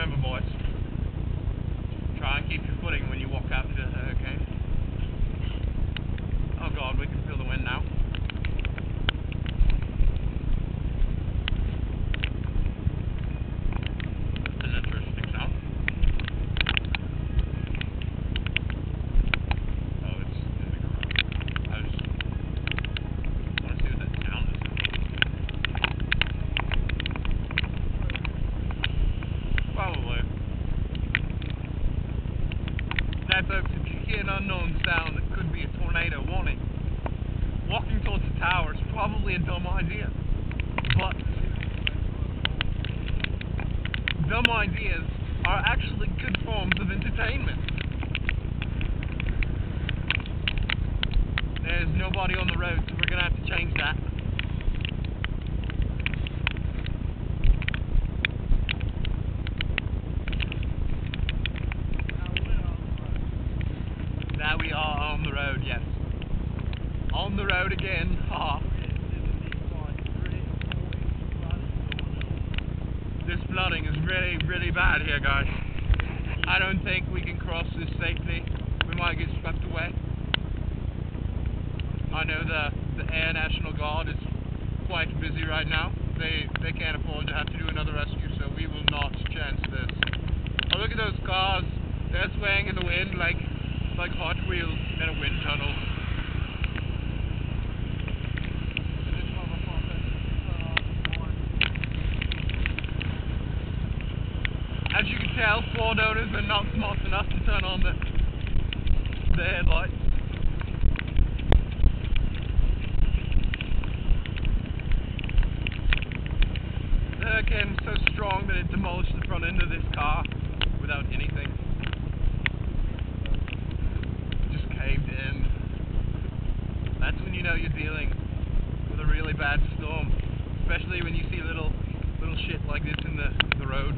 remember, boys, try and keep your footing when you walk out into the hurricane. Oh God, we can feel the wind now. That's an interesting sound. Oh, it's in the car. I just want to see what that sound is. Probably. Now folks, if you hear an unknown sound that could be a tornado warning, walking towards the tower is probably a dumb idea. But dumb ideas are actually good forms of entertainment. There's nobody on the road, so we're going to have to change that. Now we are on the road, yes. On the road again, haha. This flooding is really, really bad here, guys. I don't think we can cross this safely. We might get swept away. I know the Air National Guard is quite busy right now. They can't afford to have to do another rescue, so we will not chance this. Oh, look at those cars. They're swaying in the wind like Hot Wheels in a wind tunnel. As you can tell, Ford owners are not smart enough to turn on the headlights. The hurricane was so strong that it demolished the front end of this car without anything. Just caved in. That's when you know you're dealing with a really bad storm, especially when you see little shit like this in the road.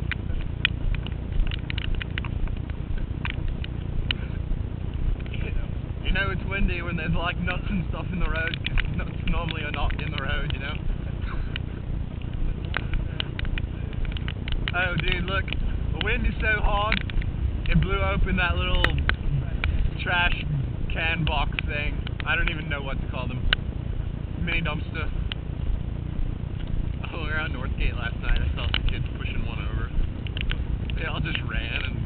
You know it's windy when there's like nuts and stuff in the road, because nuts normally are not in the road, you know. Oh dude, look, the wind is so hard, it blew open that little trash can box thing. I don't even know what to call them. Mini dumpster. Oh, we were on Northgate last night, I saw some kids pushing one over. They all just ran and...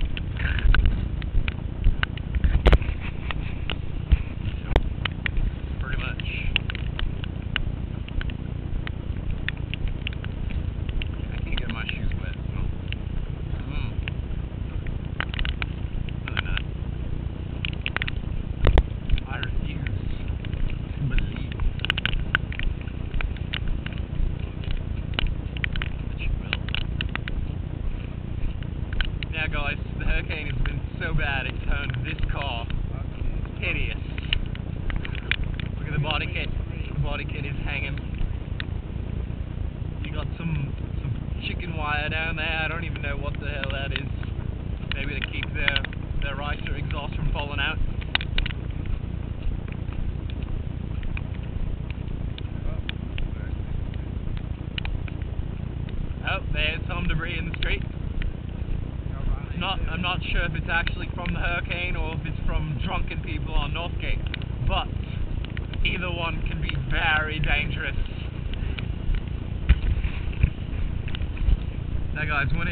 Yeah guys, the hurricane has been so bad it turned this car hideous. Look at the body kit. The body kit is hanging. You got some chicken wire down there. I don't even know what the hell that is. Maybe to keep their ricer exhaust from falling out. Oh, there's some debris in the street. I'm not sure if it's actually from the hurricane or if it's from drunken people on Northgate, but either one can be very dangerous. Now guys, when